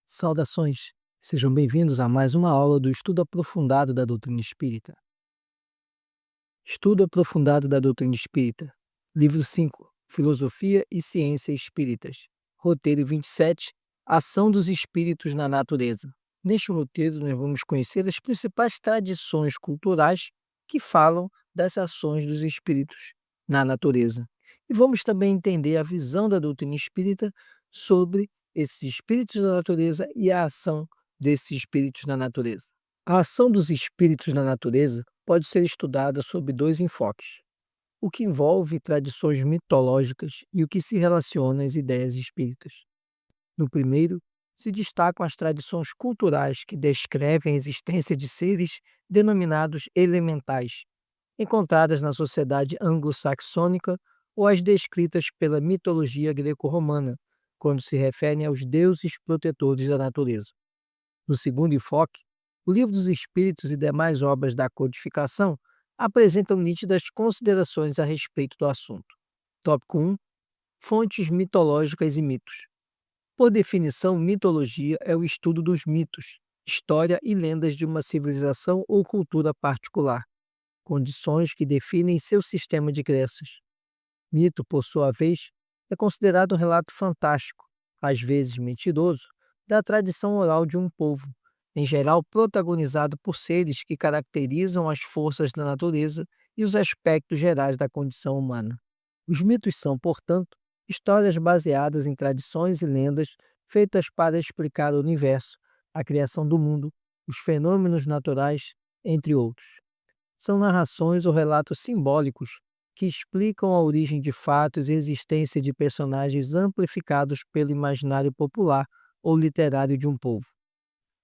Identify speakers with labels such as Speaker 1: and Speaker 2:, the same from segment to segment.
Speaker 1: Saudações! Sejam bem-vindos a mais uma aula do Estudo Aprofundado da Doutrina Espírita. Estudo Aprofundado da Doutrina Espírita. Livro 5. Filosofia e Ciência Espíritas. Roteiro 27. Ação dos Espíritos na Natureza. Neste roteiro, nós vamos conhecer as principais tradições culturais que falam das ações dos espíritos na natureza. E vamos também entender a visão da doutrina espírita sobre esses espíritos da natureza e a ação desses espíritos na natureza. A ação dos espíritos na natureza pode ser estudada sob dois enfoques: o que envolve tradições mitológicas e o que se relaciona às ideias espíritas. No primeiro, se destacam as tradições culturais que descrevem a existência de seres denominados elementais, encontradas na sociedade anglo-saxônica ou as descritas pela mitologia greco-romana, quando se referem aos deuses protetores da natureza. No segundo enfoque, o Livro dos Espíritos e demais obras da codificação apresentam nítidas considerações a respeito do assunto. Tópico 1. Fontes mitológicas e mitos. Por definição, mitologia é o estudo dos mitos, história e lendas de uma civilização ou cultura particular, condições que definem seu sistema de crenças. Mito, por sua vez, é considerado um relato fantástico, às vezes mentiroso, da tradição oral de um povo, em geral protagonizado por seres que caracterizam as forças da natureza e os aspectos gerais da condição humana. Os mitos são, portanto, histórias baseadas em tradições e lendas feitas para explicar o universo, a criação do mundo, os fenômenos naturais, entre outros. São narrações ou relatos simbólicos que explicam a origem de fatos e a existência de personagens amplificados pelo imaginário popular ou literário de um povo.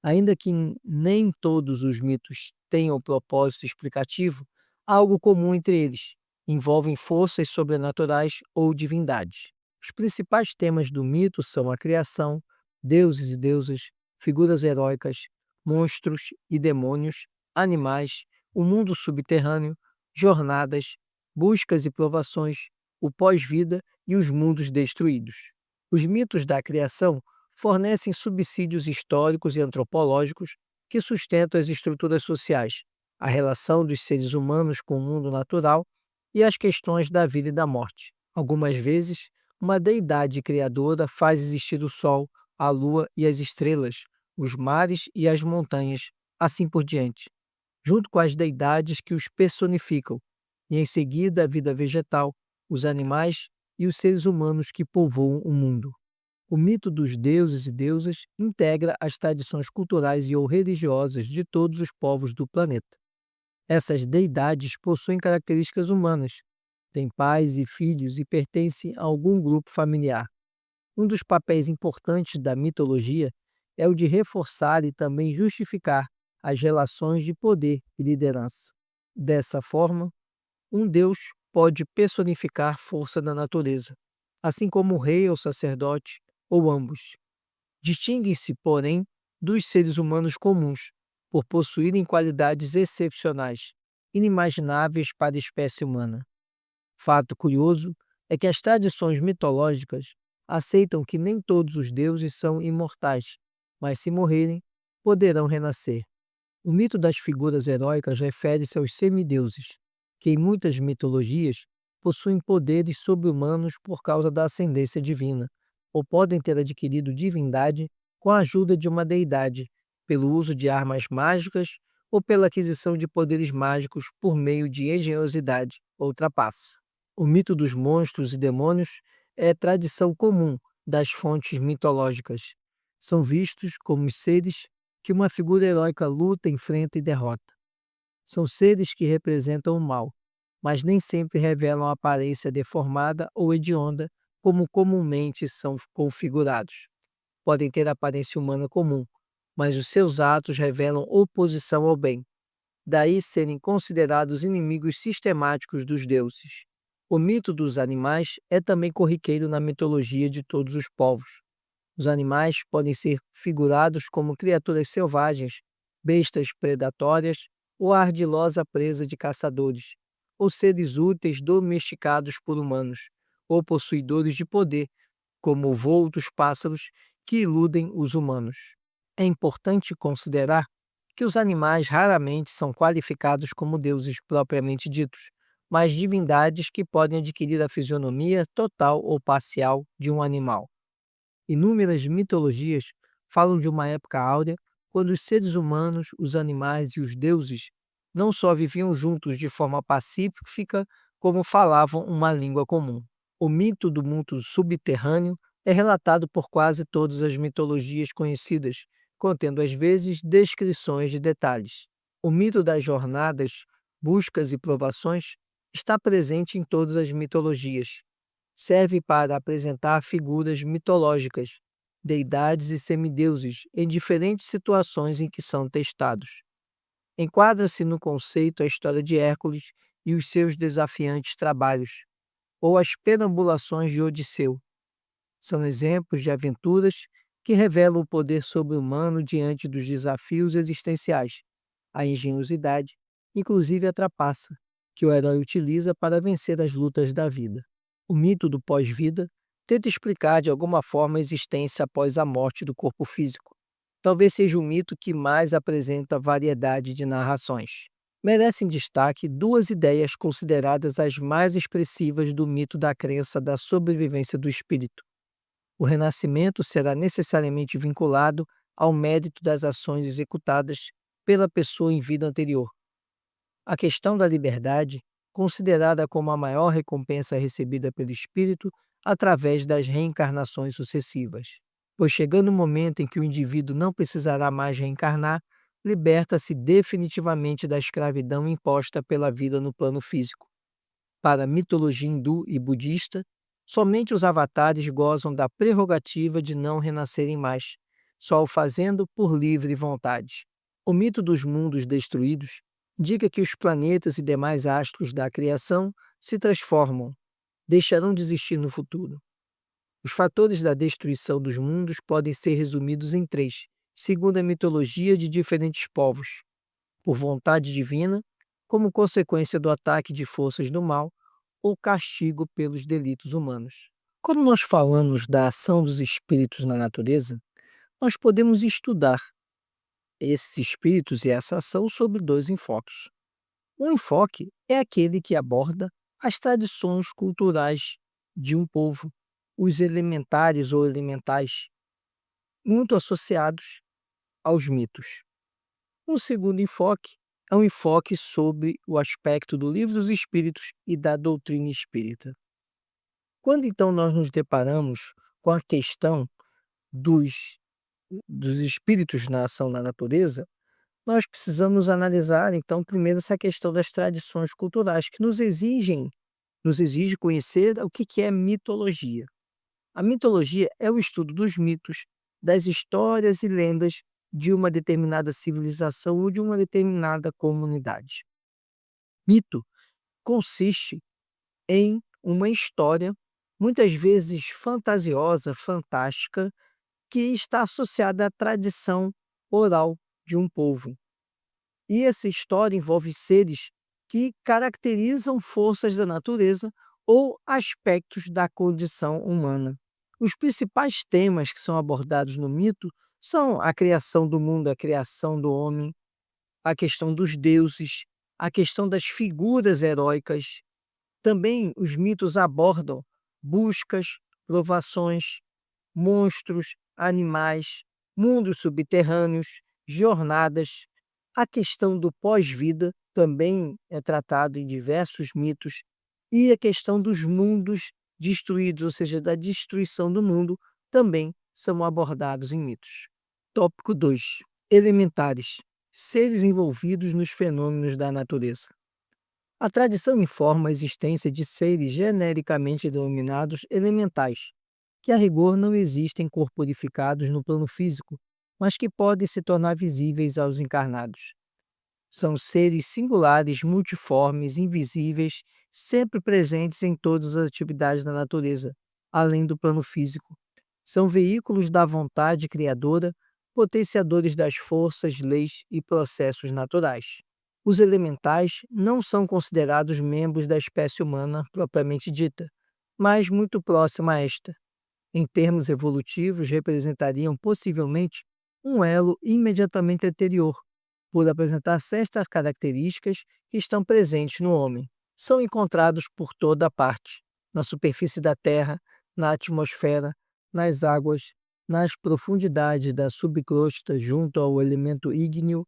Speaker 1: Ainda que nem todos os mitos tenham propósito explicativo, há algo comum entre eles: envolvem forças sobrenaturais ou divindades. Os principais temas do mito são a criação, deuses e deusas, figuras heróicas, monstros e demônios, animais, o mundo subterrâneo, jornadas, buscas e provações, o pós-vida e os mundos destruídos. Os mitos da criação fornecem subsídios históricos e antropológicos que sustentam as estruturas sociais, a relação dos seres humanos com o mundo natural e as questões da vida e da morte. Algumas vezes, uma deidade criadora faz existir o Sol, a Lua e as estrelas, os mares e as montanhas, assim por diante, junto com as deidades que os personificam, e em seguida a vida vegetal, os animais e os seres humanos que povoam o mundo. O mito dos deuses e deusas integra as tradições culturais e ou religiosas de todos os povos do planeta. Essas deidades possuem características humanas, têm pais e filhos e pertencem a algum grupo familiar. Um dos papéis importantes da mitologia é o de reforçar e também justificar as relações de poder e liderança. Dessa forma, um deus pode personificar força da natureza, assim como o rei ou sacerdote, ou ambos. Distinguem-se, porém, dos seres humanos comuns, por possuírem qualidades excepcionais, inimagináveis para a espécie humana. Fato curioso é que as tradições mitológicas aceitam que nem todos os deuses são imortais, mas se morrerem, poderão renascer. O mito das figuras heróicas refere-se aos semideuses, que em muitas mitologias possuem poderes sobre-humanos por causa da ascendência divina, ou podem ter adquirido divindade com a ajuda de uma deidade, pelo uso de armas mágicas ou pela aquisição de poderes mágicos por meio de engenhosidade ou trapaça. O mito dos monstros e demônios é tradição comum das fontes mitológicas. São vistos como os seres que uma figura heróica luta, enfrenta e derrota. São seres que representam o mal, mas nem sempre revelam a aparência deformada ou hedionda como comumente são configurados. Podem ter aparência humana comum, mas os seus atos revelam oposição ao bem, daí serem considerados inimigos sistemáticos dos deuses. O mito dos animais é também corriqueiro na mitologia de todos os povos. Os animais podem ser figurados como criaturas selvagens, bestas predatórias ou a ardilosa presa de caçadores, ou seres úteis domesticados por humanos, ou possuidores de poder, como o voo dos pássaros, que iludem os humanos. É importante considerar que os animais raramente são qualificados como deuses propriamente ditos, mas divindades que podem adquirir a fisionomia total ou parcial de um animal. Inúmeras mitologias falam de uma época áurea quando os seres humanos, os animais e os deuses não só viviam juntos de forma pacífica, como falavam uma língua comum. O mito do mundo subterrâneo é relatado por quase todas as mitologias conhecidas, contendo às vezes descrições de detalhes. O mito das jornadas, buscas e provações está presente em todas as mitologias. Serve para apresentar figuras mitológicas, deidades e semideuses em diferentes situações em que são testados. Enquadra-se no conceito a história de Hércules e os seus desafiantes trabalhos, ou as perambulações de Odisseu. São exemplos de aventuras que revelam o poder sobre-humano diante dos desafios existenciais, a engenhosidade, inclusive a trapaça, que o herói utiliza para vencer as lutas da vida. O mito do pós-vida tenta explicar de alguma forma a existência após a morte do corpo físico. Talvez seja o mito que mais apresenta variedade de narrações. Merecem destaque duas ideias consideradas as mais expressivas do mito da crença da sobrevivência do espírito. O renascimento será necessariamente vinculado ao mérito das ações executadas pela pessoa em vida anterior. A questão da liberdade, considerada como a maior recompensa recebida pelo espírito através das reencarnações sucessivas. Pois chegando o momento em que o indivíduo não precisará mais reencarnar, liberta-se definitivamente da escravidão imposta pela vida no plano físico. Para a mitologia hindu e budista, somente os avatares gozam da prerrogativa de não renascerem mais, só o fazendo por livre vontade. O mito dos mundos destruídos indica que os planetas e demais astros da criação se transformam, deixarão de existir no futuro. Os fatores da destruição dos mundos podem ser resumidos em três, segundo a mitologia de diferentes povos: por vontade divina, como consequência do ataque de forças do mal, ou castigo pelos delitos humanos. Quando nós falamos da ação dos espíritos na natureza, nós podemos estudar esses espíritos e essa ação sob dois enfoques. Um enfoque é aquele que aborda as tradições culturais de um povo, os elementares ou elementais, muito associados aos mitos. Um segundo enfoque é um enfoque sobre o aspecto do Livro dos Espíritos e da doutrina espírita. Quando então nós nos deparamos com a questão dos, dos espíritos na ação na natureza, nós precisamos analisar então primeiro essa questão das tradições culturais que nos exige conhecer o que é mitologia. A mitologia é o estudo dos mitos, das histórias e lendas de uma determinada civilização ou de uma determinada comunidade. Mito consiste em uma história, muitas vezes fantasiosa, fantástica, que está associada à tradição oral de um povo. E essa história envolve seres que caracterizam forças da natureza ou aspectos da condição humana. Os principais temas que são abordados no mito são a criação do mundo, a criação do homem, a questão dos deuses, a questão das figuras heróicas. Também os mitos abordam buscas, provações, monstros, animais, mundos subterrâneos, jornadas. A questão do pós-vida também é tratado em diversos mitos, e a questão dos mundos destruídos, ou seja, da destruição do mundo, também são abordados em mitos. Tópico 2: Elementares, seres envolvidos nos fenômenos da natureza. A tradição informa a existência de seres genericamente denominados elementais, que a rigor não existem corporificados no plano físico, mas que podem se tornar visíveis aos encarnados. São seres singulares, multiformes, invisíveis, sempre presentes em todas as atividades da natureza, além do plano físico. São veículos da vontade criadora, potenciadores das forças, leis e processos naturais. Os elementais não são considerados membros da espécie humana propriamente dita, mas muito próxima a esta. Em termos evolutivos, representariam possivelmente um elo imediatamente anterior, por apresentar certas características que estão presentes no homem. São encontrados por toda parte, na superfície da Terra, na atmosfera, nas águas, nas profundidades da subcrosta junto ao elemento ígneo,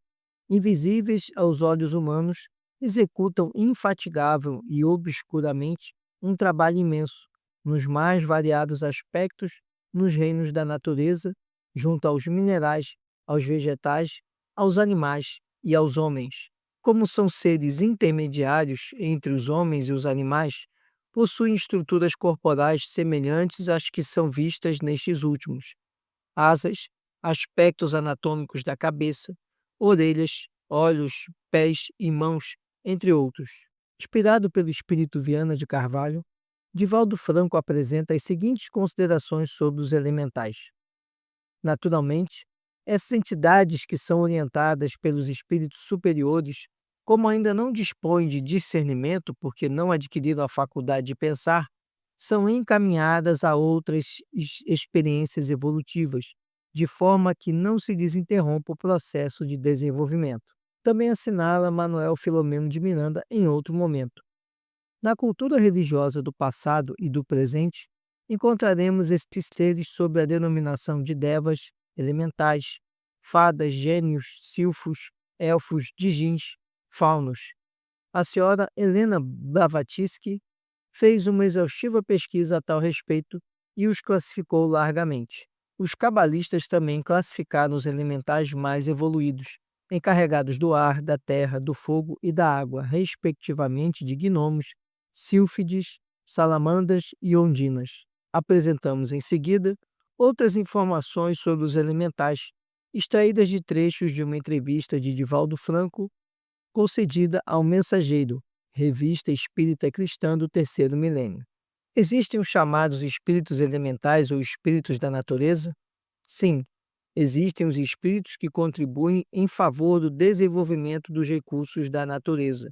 Speaker 1: invisíveis aos olhos humanos, executam infatigável e obscuramente um trabalho imenso nos mais variados aspectos nos reinos da natureza, junto aos minerais, aos vegetais, aos animais e aos homens. Como são seres intermediários entre os homens e os animais, possuem estruturas corporais semelhantes às que são vistas nestes últimos: asas, aspectos anatômicos da cabeça, orelhas, olhos, pés e mãos, entre outros. Inspirado pelo espírito Viana de Carvalho, Divaldo Franco apresenta as seguintes considerações sobre os elementais. Naturalmente, essas entidades que são orientadas pelos espíritos superiores, como ainda não dispõem de discernimento porque não adquiriram a faculdade de pensar, são encaminhadas a outras experiências evolutivas, de forma que não se lhes interrompa o processo de desenvolvimento. Também assinala Manuel Filomeno de Miranda em outro momento. Na cultura religiosa do passado e do presente, encontraremos estes seres sob a denominação de devas, elementais, fadas, gênios, silfos, elfos, djinns, faunos. A senhora Helena Blavatsky fez uma exaustiva pesquisa a tal respeito e os classificou largamente. Os cabalistas também classificaram os elementais mais evoluídos, encarregados do ar, da terra, do fogo e da água, respectivamente de gnomos, sílfides, salamandras e ondinas. Apresentamos em seguida outras informações sobre os elementais, extraídas de trechos de uma entrevista de Divaldo Franco, concedida ao Mensageiro, Revista Espírita Cristã do Terceiro Milênio. Existem os chamados espíritos elementais ou espíritos da natureza? Sim, existem os espíritos que contribuem em favor do desenvolvimento dos recursos da natureza.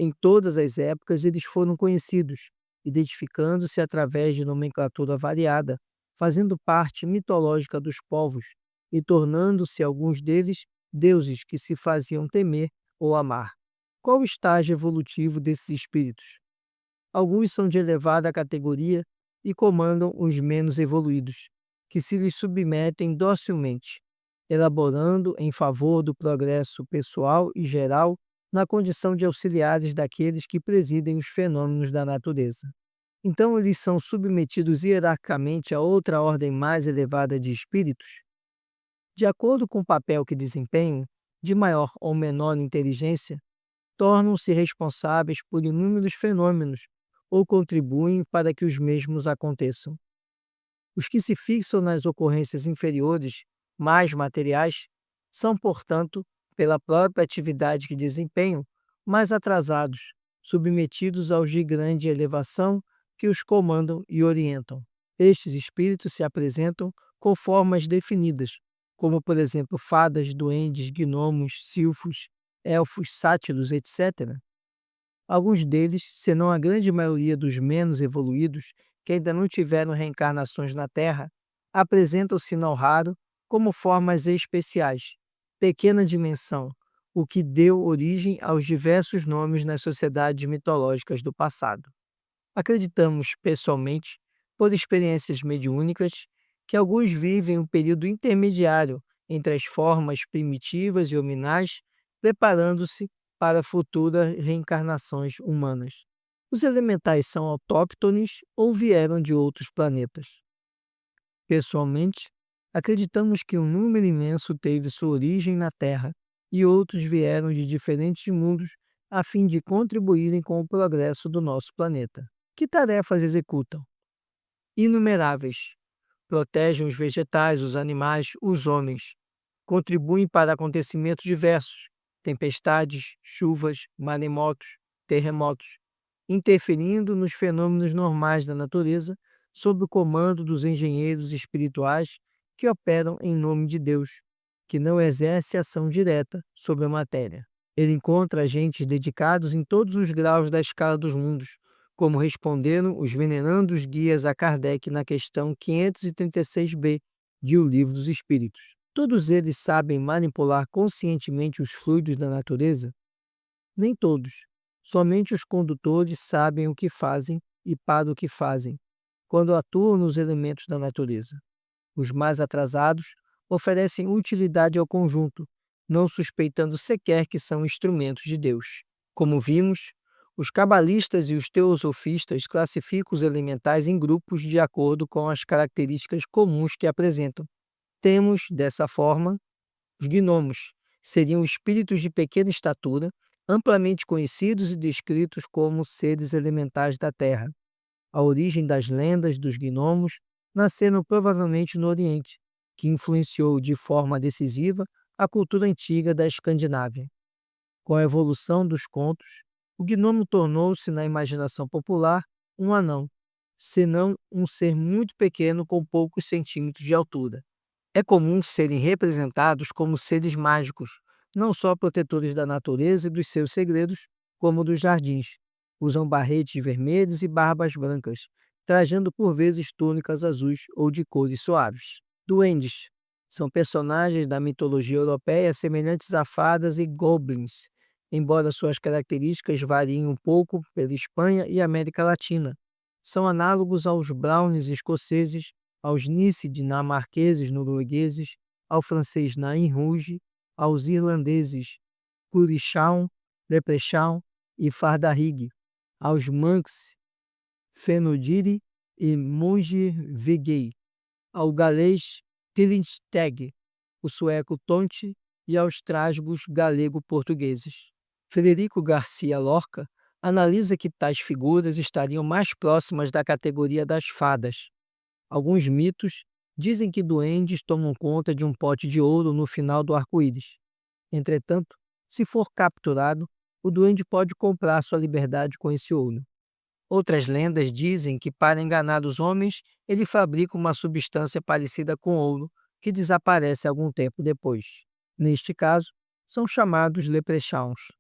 Speaker 1: Em todas as épocas eles foram conhecidos, identificando-se através de nomenclatura variada, fazendo parte mitológica dos povos e tornando-se alguns deles deuses que se faziam temer ou amar. Qual o estágio evolutivo desses espíritos? Alguns são de elevada categoria e comandam os menos evoluídos, que se lhes submetem docilmente, elaborando em favor do progresso pessoal e geral na condição de auxiliares daqueles que presidem os fenômenos da natureza. Então, eles são submetidos hierarquicamente a outra ordem mais elevada de espíritos? De acordo com o papel que desempenham, de maior ou menor inteligência, tornam-se responsáveis por inúmeros fenômenos ou contribuem para que os mesmos aconteçam. Os que se fixam nas ocorrências inferiores, mais materiais, são, portanto, pela própria atividade que desempenham, mais atrasados, submetidos aos de grande elevação que os comandam e orientam. Estes espíritos se apresentam com formas definidas, como, por exemplo, fadas, duendes, gnomos, silfos, elfos, sátiros, etc. Alguns deles, senão a grande maioria dos menos evoluídos, que ainda não tiveram reencarnações na Terra, apresentam sinal raro como formas especiais, pequena dimensão, o que deu origem aos diversos nomes nas sociedades mitológicas do passado. Acreditamos, pessoalmente, por experiências mediúnicas, que alguns vivem um período intermediário entre as formas primitivas e hominais, preparando-se para futuras reencarnações humanas. Os elementais são autóctones ou vieram de outros planetas? Pessoalmente, acreditamos que um número imenso teve sua origem na Terra e outros vieram de diferentes mundos a fim de contribuírem com o progresso do nosso planeta. Que tarefas executam? Inumeráveis. Protegem os vegetais, os animais, os homens. Contribuem para acontecimentos diversos, tempestades, chuvas, maremotos, terremotos, interferindo nos fenômenos normais da natureza sob o comando dos engenheiros espirituais que operam em nome de Deus, que não exerce ação direta sobre a matéria. Ele encontra agentes dedicados em todos os graus da escala dos mundos, como responderam os venerandos guias a Kardec na questão 536b de O Livro dos Espíritos. Todos eles sabem manipular conscientemente os fluidos da natureza? Nem todos. Somente os condutores sabem o que fazem e para o que fazem, quando atuam nos elementos da natureza. Os mais atrasados oferecem utilidade ao conjunto, não suspeitando sequer que são instrumentos de Deus. Como vimos, os cabalistas e os teosofistas classificam os elementais em grupos de acordo com as características comuns que apresentam. Temos, dessa forma, os gnomos, seriam espíritos de pequena estatura, amplamente conhecidos e descritos como seres elementais da Terra. A origem das lendas dos gnomos nasceram provavelmente no Oriente, que influenciou de forma decisiva a cultura antiga da Escandinávia. Com a evolução dos contos, o gnomo tornou-se, na imaginação popular, um anão, senão um ser muito pequeno com poucos centímetros de altura. É comum serem representados como seres mágicos, não só protetores da natureza e dos seus segredos, como dos jardins. Usam barretes vermelhos e barbas brancas, trajando por vezes túnicas azuis ou de cores suaves. Duendes são personagens da mitologia europeia semelhantes a fadas e goblins, embora suas características variem um pouco pela Espanha e América Latina. São análogos aos brownies escoceses, aos nice dinamarqueses noruegueses, ao francês nain rouge, aos irlandeses curichaun, leprechaun e fardarig, aos manx fenodiri e monge-vigei, ao galês tillinsteg, o sueco tonte e aos trasgos galego-portugueses. Frederico Garcia Lorca analisa que tais figuras estariam mais próximas da categoria das fadas. Alguns mitos dizem que duendes tomam conta de um pote de ouro no final do arco-íris. Entretanto, se for capturado, o duende pode comprar sua liberdade com esse ouro. Outras lendas dizem que, para enganar os homens, ele fabrica uma substância parecida com ouro, que desaparece algum tempo depois. Neste caso, são chamados leprechauns.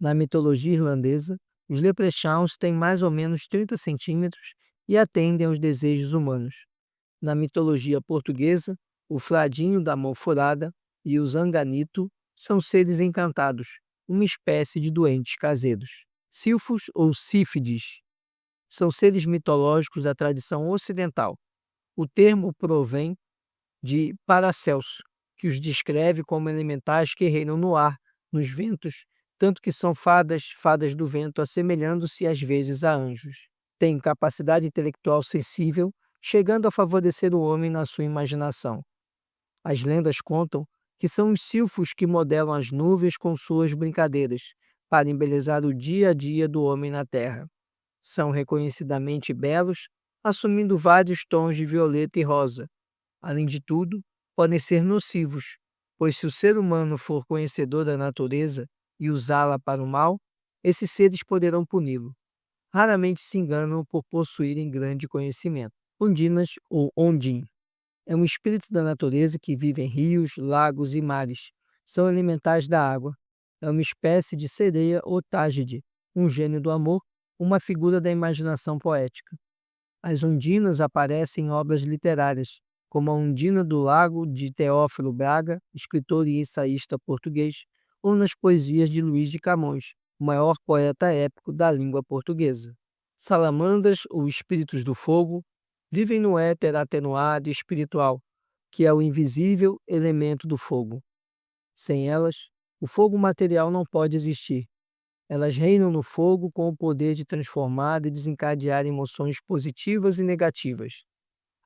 Speaker 1: Na mitologia irlandesa, os leprechauns têm mais ou menos 30 centímetros e atendem aos desejos humanos. Na mitologia portuguesa, o Fradinho da Mão Furada e o Zanganito são seres encantados, uma espécie de doentes caseiros. Silfos ou sífides são seres mitológicos da tradição ocidental. O termo provém de Paracelso, que os descreve como elementais que reinam no ar, nos ventos, tanto que são fadas do vento, assemelhando-se às vezes a anjos. Têm capacidade intelectual sensível, chegando a favorecer o homem na sua imaginação. As lendas contam que são os silfos que modelam as nuvens com suas brincadeiras, para embelezar o dia a dia do homem na terra. São reconhecidamente belos, assumindo vários tons de violeta e rosa. Além de tudo, podem ser nocivos, pois se o ser humano for conhecedor da natureza e usá-la para o mal, esses seres poderão puni-lo. Raramente se enganam por possuírem grande conhecimento. Ondinas ou Ondin é um espírito da natureza que vive em rios, lagos e mares. São elementais da água. É uma espécie de sereia ou tágide, um gênio do amor, uma figura da imaginação poética. As ondinas aparecem em obras literárias, como a Ondina do Lago de Teófilo Braga, escritor e ensaísta português, ou nas poesias de Luís de Camões, o maior poeta épico da língua portuguesa. Salamandras, ou espíritos do fogo, vivem no éter atenuado e espiritual, que é o invisível elemento do fogo. Sem elas, o fogo material não pode existir. Elas reinam no fogo com o poder de transformar e desencadear emoções positivas e negativas.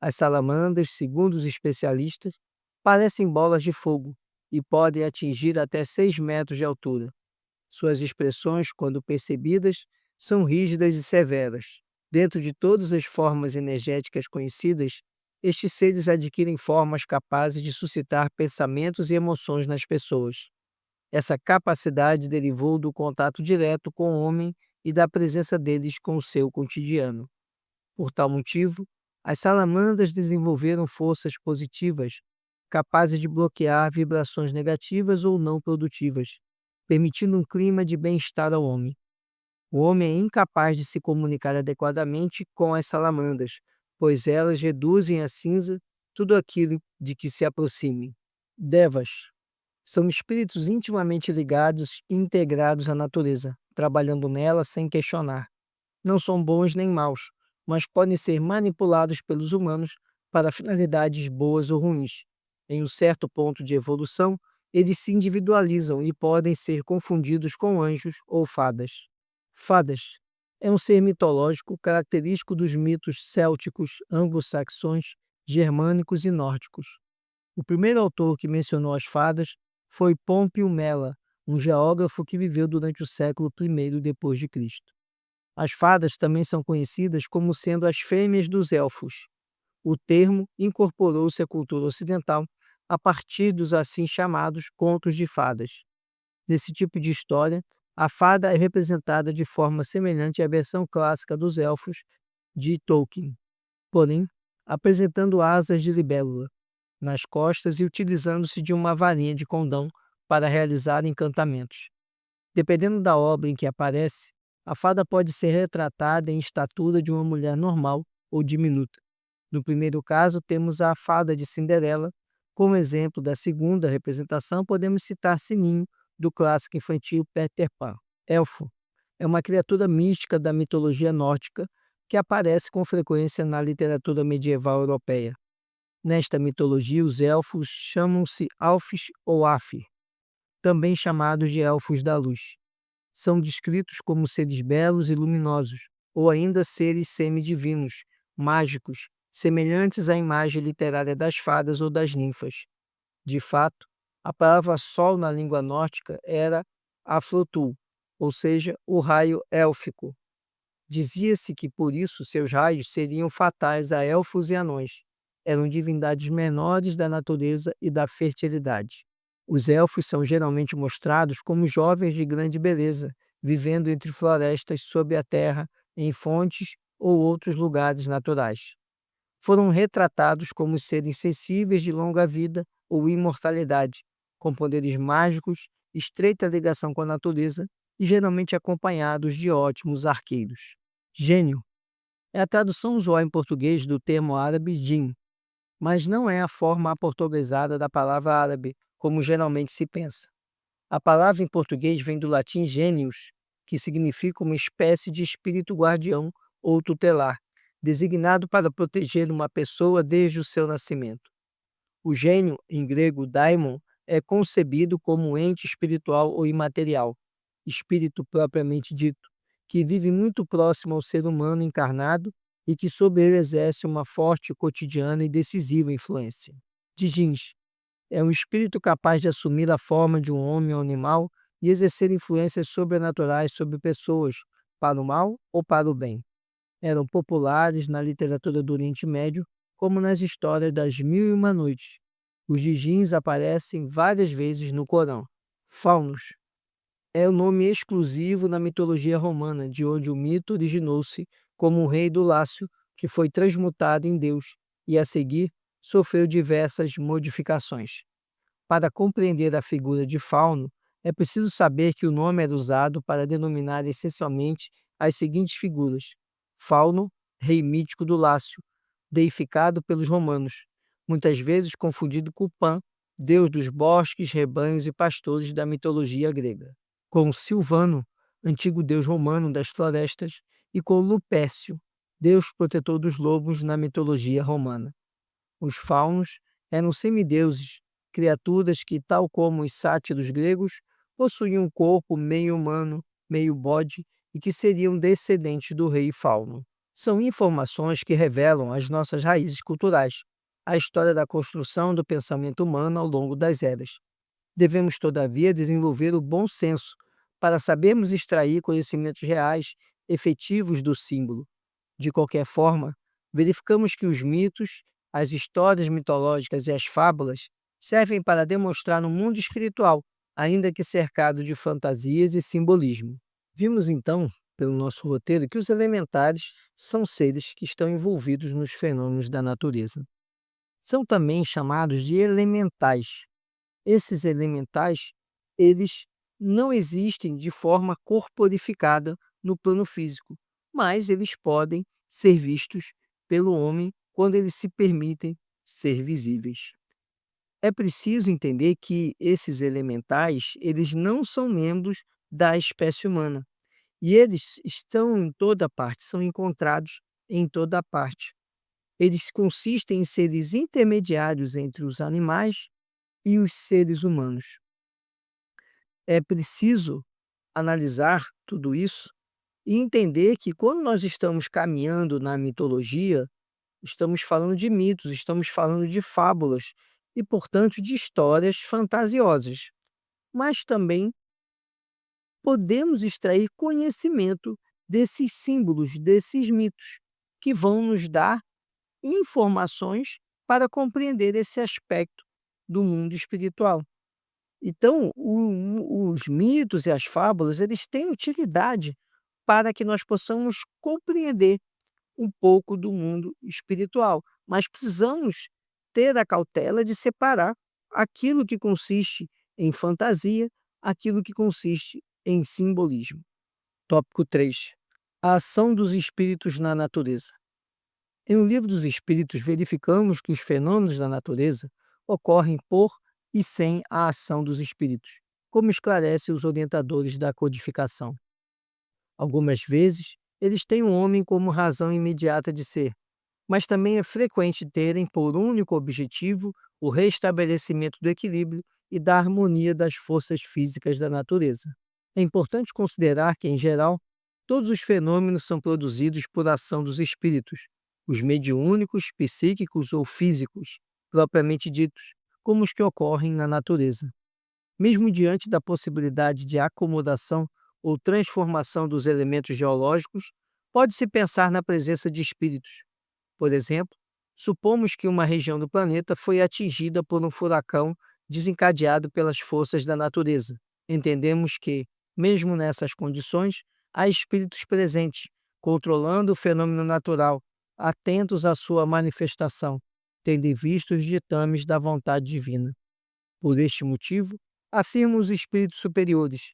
Speaker 1: As salamandras, segundo os especialistas, parecem bolas de fogo e podem atingir até 6 metros de altura. Suas expressões, quando percebidas, são rígidas e severas. Dentro de todas as formas energéticas conhecidas, estes seres adquirem formas capazes de suscitar pensamentos e emoções nas pessoas. Essa capacidade derivou do contato direto com o homem e da presença deles com o seu cotidiano. Por tal motivo, as salamandras desenvolveram forças positivas, capazes de bloquear vibrações negativas ou não produtivas, permitindo um clima de bem-estar ao homem. O homem é incapaz de se comunicar adequadamente com as salamandras, pois elas reduzem a cinza tudo aquilo de que se aproxime. Devas são espíritos intimamente ligados e integrados à natureza, trabalhando nela sem questionar. Não são bons nem maus, mas podem ser manipulados pelos humanos para finalidades boas ou ruins. Em um certo ponto de evolução, eles se individualizam e podem ser confundidos com anjos ou fadas. Fadas é um ser mitológico característico dos mitos célticos, anglo-saxões, germânicos e nórdicos. O primeiro autor que mencionou as fadas foi Pômpio Mela, um geógrafo que viveu durante o século I depois de Cristo. As fadas também são conhecidas como sendo as fêmeas dos elfos. O termo incorporou-se à cultura ocidental a partir dos assim chamados contos de fadas. Nesse tipo de história, a fada é representada de forma semelhante à versão clássica dos elfos de Tolkien, porém apresentando asas de libélula nas costas e utilizando-se de uma varinha de condão para realizar encantamentos. Dependendo da obra em que aparece, a fada pode ser retratada em estatura de uma mulher normal ou diminuta. No primeiro caso, temos a fada de Cinderela. Como exemplo da segunda representação, podemos citar Sininho, do clássico infantil Peter Pan. Elfo é uma criatura mística da mitologia nórdica que aparece com frequência na literatura medieval europeia. Nesta mitologia, os elfos chamam-se Alfis ou Afir, também chamados de elfos da luz. São descritos como seres belos e luminosos, ou ainda seres semidivinos, mágicos, semelhantes à imagem literária das fadas ou das ninfas. De fato, a palavra sol na língua nórdica era Aflotul, ou seja, o raio élfico. Dizia-se que por isso seus raios seriam fatais a elfos e anões. Eram divindades menores da natureza e da fertilidade. Os elfos são geralmente mostrados como jovens de grande beleza, vivendo entre florestas sob a terra, em fontes ou outros lugares naturais. Foram retratados como seres sensíveis de longa vida ou imortalidade, com poderes mágicos, estreita ligação com a natureza e geralmente acompanhados de ótimos arqueiros. Gênio é a tradução usual em português do termo árabe jinn, mas não é a forma aportuguesada da palavra árabe, como geralmente se pensa. A palavra em português vem do latim genius, que significa uma espécie de espírito guardião ou tutelar, designado para proteger uma pessoa desde o seu nascimento. O gênio, em grego daimon, é concebido como um ente espiritual ou imaterial, espírito propriamente dito, que vive muito próximo ao ser humano encarnado e que sobre ele exerce uma forte, cotidiana e decisiva influência. Djinns é um espírito capaz de assumir a forma de um homem ou animal e exercer influências sobrenaturais sobre pessoas, para o mal ou para o bem. Eram populares na literatura do Oriente Médio, como nas histórias das Mil e Uma Noites. Os djinns aparecem várias vezes no Corão. Faunos é o nome exclusivo na mitologia romana, de onde o mito originou-se como o rei do Lácio, que foi transmutado em Deus e, a seguir, sofreu diversas modificações. Para compreender a figura de Fauno, é preciso saber que o nome era usado para denominar essencialmente as seguintes figuras: Fauno, rei mítico do Lácio, deificado pelos romanos, muitas vezes confundido com Pan, deus dos bosques, rebanhos e pastores da mitologia grega, com Silvano, antigo deus romano das florestas, e com Lupécio, deus protetor dos lobos na mitologia romana. Os faunos eram semideuses, criaturas que, tal como os sátiros gregos, possuíam um corpo meio humano, meio bode e que seriam descendentes do rei fauno. São informações que revelam as nossas raízes culturais, a história da construção do pensamento humano ao longo das eras. Devemos, todavia, desenvolver o bom senso para sabermos extrair conhecimentos reais, efetivos do símbolo. De qualquer forma, verificamos que os mitos, as histórias mitológicas e as fábulas servem para demonstrar um mundo espiritual, ainda que cercado de fantasias e simbolismo. Vimos então, pelo nosso roteiro, que os elementares são seres que estão envolvidos nos fenômenos da natureza. São também chamados de elementais. Esses elementais, eles não existem de forma corporificada no plano físico, mas eles podem ser vistos pelo homem quando eles se permitem ser visíveis. É preciso entender que esses elementais, eles não são membros da espécie humana, e eles estão em toda parte, são encontrados em toda parte. Eles consistem em seres intermediários entre os animais e os seres humanos. É preciso analisar tudo isso e entender que quando nós estamos caminhando na mitologia, estamos falando de mitos, estamos falando de fábulas e, portanto, de histórias fantasiosas. Mas também podemos extrair conhecimento desses símbolos, desses mitos, que vão nos dar informações para compreender esse aspecto do mundo espiritual. Então, os mitos e as fábulas, eles têm utilidade para que nós possamos compreender um pouco do mundo espiritual, mas precisamos ter a cautela de separar aquilo que consiste em fantasia, aquilo que consiste em simbolismo. Tópico 3: a ação dos espíritos na natureza. Em O Livro dos Espíritos, verificamos que os fenômenos da natureza ocorrem por e sem a ação dos espíritos, como esclarecem os orientadores da codificação. Algumas vezes, eles têm o homem como razão imediata de ser, mas também é frequente terem por único objetivo o restabelecimento do equilíbrio e da harmonia das forças físicas da natureza. É importante considerar que, em geral, todos os fenômenos são produzidos por ação dos espíritos, os mediúnicos, psíquicos ou físicos, propriamente ditos, como os que ocorrem na natureza. Mesmo diante da possibilidade de acomodação ou transformação dos elementos geológicos, pode-se pensar na presença de espíritos. Por exemplo, supomos que uma região do planeta foi atingida por um furacão desencadeado pelas forças da natureza. Entendemos que, mesmo nessas condições, há espíritos presentes, controlando o fenômeno natural, atentos à sua manifestação, tendo em vista os ditames da vontade divina. Por este motivo, afirmam os espíritos superiores: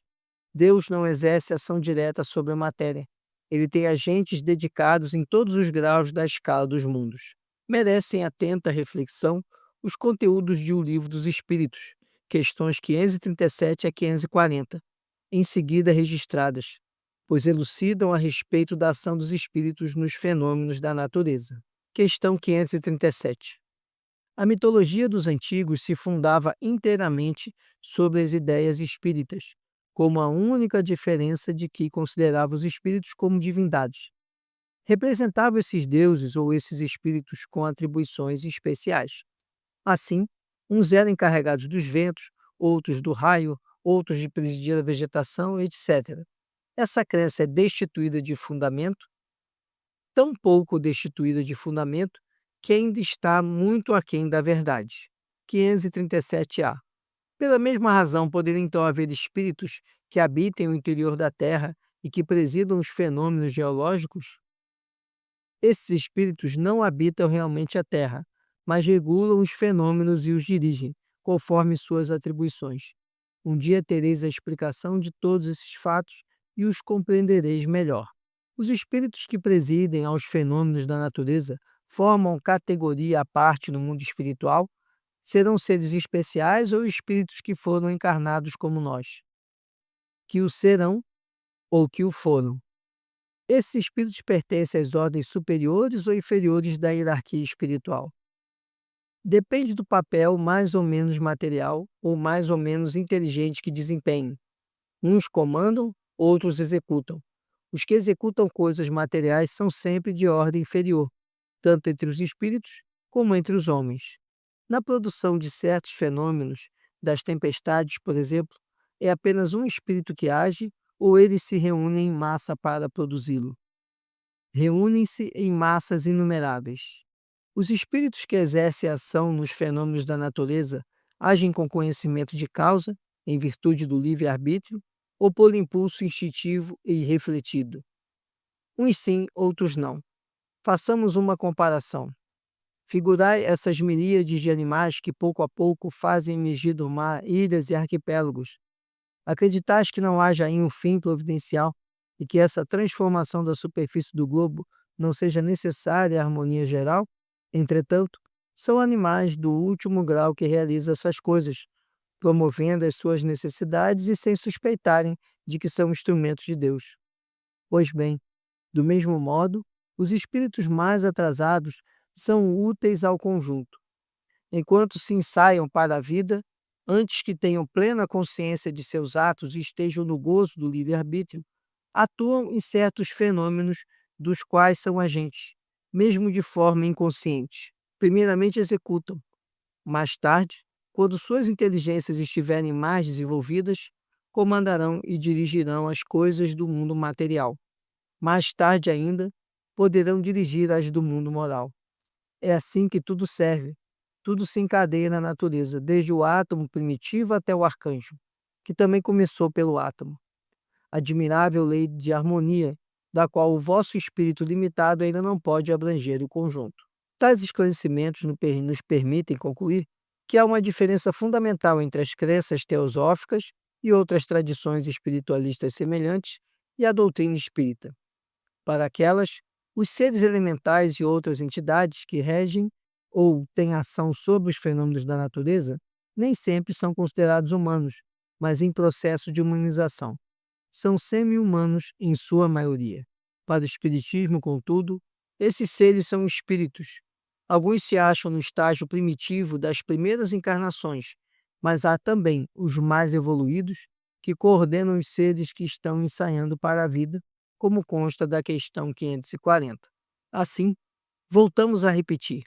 Speaker 1: Deus não exerce ação direta sobre a matéria. Ele tem agentes dedicados em todos os graus da escala dos mundos. Merecem atenta reflexão os conteúdos de O Livro dos Espíritos, questões 537 a 540, em seguida registradas, pois elucidam a respeito da ação dos espíritos nos fenômenos da natureza. Questão 537. A mitologia dos antigos se fundava inteiramente sobre as ideias espíritas, como a única diferença de que considerava os espíritos como divindades. Representava esses deuses ou esses espíritos com atribuições especiais. Assim, uns eram encarregados dos ventos, outros do raio, outros de presidir a vegetação, etc. Essa crença é destituída de fundamento, tão pouco destituída de fundamento, que ainda está muito aquém da verdade. 537A. Pela mesma razão, poderia então haver espíritos que habitem o interior da Terra e que presidam os fenômenos geológicos? Esses espíritos não habitam realmente a Terra, mas regulam os fenômenos e os dirigem, conforme suas atribuições. Um dia tereis a explicação de todos esses fatos e os compreendereis melhor. Os espíritos que presidem aos fenômenos da natureza formam categoria à parte no mundo espiritual? Serão seres especiais ou espíritos que foram encarnados como nós, que o serão ou que o foram? Esses espíritos pertencem às ordens superiores ou inferiores da hierarquia espiritual? Depende do papel mais ou menos material ou mais ou menos inteligente que desempenhem. Uns comandam, outros executam. Os que executam coisas materiais são sempre de ordem inferior, tanto entre os espíritos como entre os homens. Na produção de certos fenômenos, das tempestades, por exemplo, é apenas um espírito que age ou eles se reúnem em massa para produzi-lo? Reúnem-se em massas inumeráveis. Os espíritos que exercem ação nos fenômenos da natureza agem com conhecimento de causa, em virtude do livre-arbítrio, ou por impulso instintivo e irrefletido? Uns sim, outros não. Façamos uma comparação. Figurai essas miríades de animais que pouco a pouco fazem emergir do mar ilhas e arquipélagos. Acreditais que não haja aí um fim providencial e que essa transformação da superfície do globo não seja necessária à harmonia geral. Entretanto, são animais do último grau que realizam essas coisas, promovendo as suas necessidades e sem suspeitarem de que são instrumentos de Deus. Pois bem, do mesmo modo, os espíritos mais atrasados são úteis ao conjunto. Enquanto se ensaiam para a vida, antes que tenham plena consciência de seus atos e estejam no gozo do livre-arbítrio, atuam em certos fenômenos dos quais são agentes, mesmo de forma inconsciente. Primeiramente executam. Mais tarde, quando suas inteligências estiverem mais desenvolvidas, comandarão e dirigirão as coisas do mundo material. Mais tarde ainda, poderão dirigir as do mundo moral. É assim que tudo serve. Tudo se encadeia na natureza, desde o átomo primitivo até o arcanjo, que também começou pelo átomo. Admirável lei de harmonia, da qual o vosso espírito limitado ainda não pode abranger o conjunto. Tais esclarecimentos nos permitem concluir que há uma diferença fundamental entre as crenças teosóficas e outras tradições espiritualistas semelhantes e a doutrina espírita. Para aquelas, os seres elementais e outras entidades que regem ou têm ação sobre os fenômenos da natureza nem sempre são considerados humanos, mas em processo de humanização. São semi-humanos em sua maioria. Para o Espiritismo, contudo, esses seres são espíritos. Alguns se acham no estágio primitivo das primeiras encarnações, mas há também os mais evoluídos que coordenam os seres que estão ensaiando para a vida, como consta da questão 540. Assim, voltamos a repetir.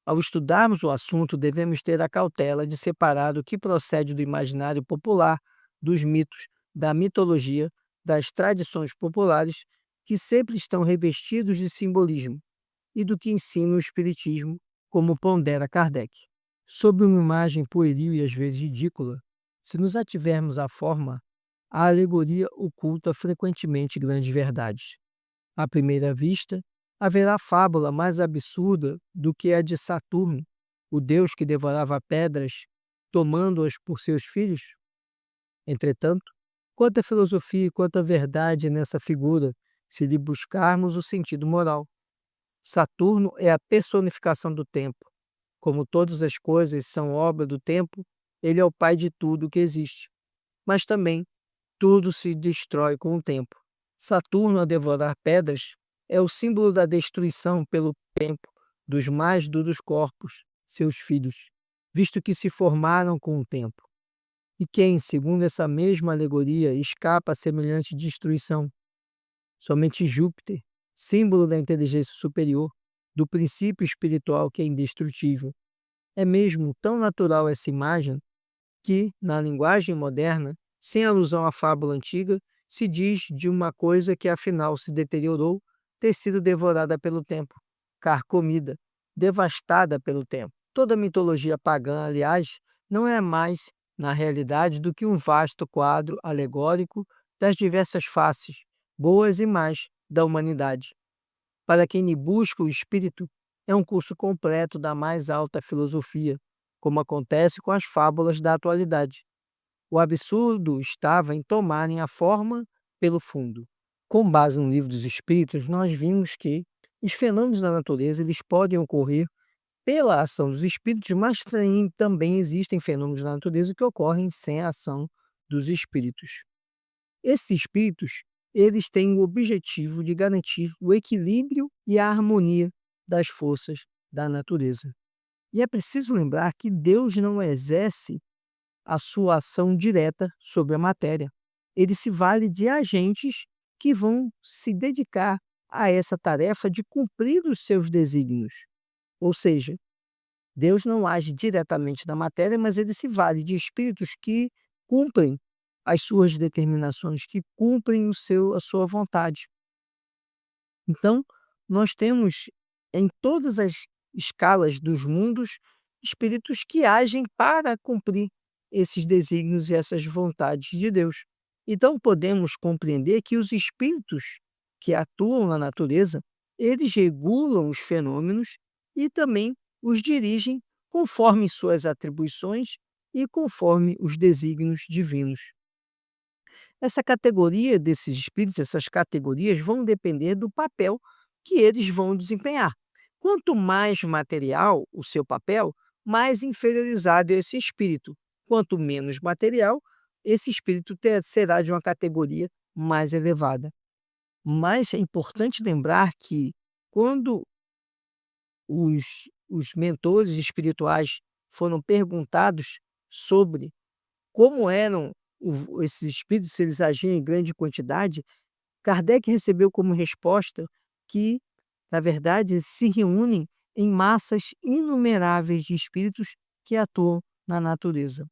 Speaker 1: Ao estudarmos o assunto, devemos ter a cautela de separar o que procede do imaginário popular, dos mitos, da mitologia, das tradições populares, que sempre estão revestidos de simbolismo, e do que ensina o Espiritismo, como pondera Kardec. Sob uma imagem pueril e às vezes ridícula, se nos ativermos à forma, a alegoria oculta frequentemente grandes verdades. À primeira vista, haverá fábula mais absurda do que a de Saturno, o deus que devorava pedras, tomando-as por seus filhos? Entretanto, quanta filosofia e quanta verdade nessa figura, se lhe buscarmos o sentido moral. Saturno é a personificação do tempo. Como todas as coisas são obra do tempo, ele é o pai de tudo o que existe. Mas também tudo se destrói com o tempo. Saturno, a devorar pedras, é o símbolo da destruição pelo tempo dos mais duros corpos, seus filhos, visto que se formaram com o tempo. E quem, segundo essa mesma alegoria, escapa a semelhante destruição? Somente Júpiter, símbolo da inteligência superior, do princípio espiritual que é indestrutível. É mesmo tão natural essa imagem que, na linguagem moderna, sem alusão à fábula antiga, se diz de uma coisa que afinal se deteriorou ter sido devorada pelo tempo, carcomida, devastada pelo tempo. Toda mitologia pagã, aliás, não é mais, na realidade, do que um vasto quadro alegórico das diversas faces, boas e más, da humanidade. Para quem busca o espírito, é um curso completo da mais alta filosofia, como acontece com as fábulas da atualidade. O absurdo estava em tomarem a forma pelo fundo. Com base no Livro dos Espíritos, nós vimos que os fenômenos da natureza eles podem ocorrer pela ação dos espíritos, mas também existem fenômenos da natureza que ocorrem sem a ação dos espíritos. Esses espíritos, eles têm o objetivo de garantir o equilíbrio e a harmonia das forças da natureza. E é preciso lembrar que Deus não exerce a sua ação direta sobre a matéria. Ele se vale de agentes que vão se dedicar a essa tarefa de cumprir os seus desígnios. Ou seja, Deus não age diretamente na matéria, mas ele se vale de espíritos que cumprem as suas determinações, que cumprem a sua vontade. Então, nós temos em todas as escalas dos mundos espíritos que agem para cumprir esses desígnios e essas vontades de Deus. Então, podemos compreender que os espíritos que atuam na natureza, eles regulam os fenômenos e também os dirigem conforme suas atribuições e conforme os desígnios divinos. Essa categoria desses espíritos, essas categorias vão depender do papel que eles vão desempenhar. Quanto mais material o seu papel, mais inferiorizado é esse espírito. Quanto menos material, esse espírito será de uma categoria mais elevada. Mas é importante lembrar que quando os mentores espirituais foram perguntados sobre como eram esses espíritos, se eles agiam em grande quantidade, Kardec recebeu como resposta que, na verdade, se reúnem em massas inumeráveis de espíritos que atuam na natureza.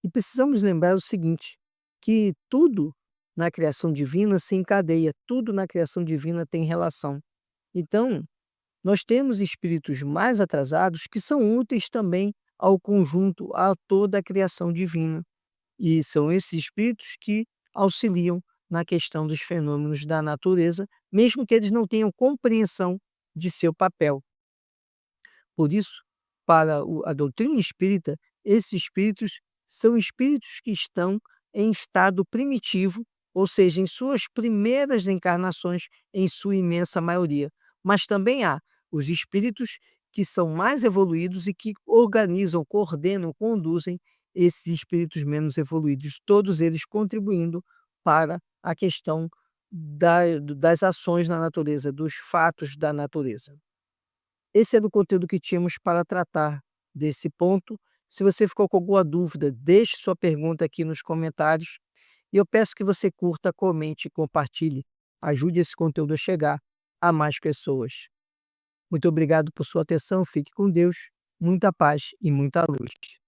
Speaker 1: E precisamos lembrar o seguinte, que tudo na criação divina se encadeia, tudo na criação divina tem relação. Então, nós temos espíritos mais atrasados que são úteis também ao conjunto, a toda a criação divina. E são esses espíritos que auxiliam na questão dos fenômenos da natureza, mesmo que eles não tenham compreensão de seu papel. Por isso, para a doutrina espírita, esses espíritos são espíritos que estão em estado primitivo, ou seja, em suas primeiras encarnações, em sua imensa maioria. Mas também há os espíritos que são mais evoluídos e que organizam, coordenam, conduzem esses espíritos menos evoluídos, todos eles contribuindo para a questão das ações na natureza, dos fatos da natureza. Esse era o conteúdo que tínhamos para tratar desse ponto. Se você ficou com alguma dúvida, deixe sua pergunta aqui nos comentários. E eu peço que você curta, comente e compartilhe. Ajude esse conteúdo a chegar a mais pessoas. Muito obrigado por sua atenção. Fique com Deus, muita paz e muita luz.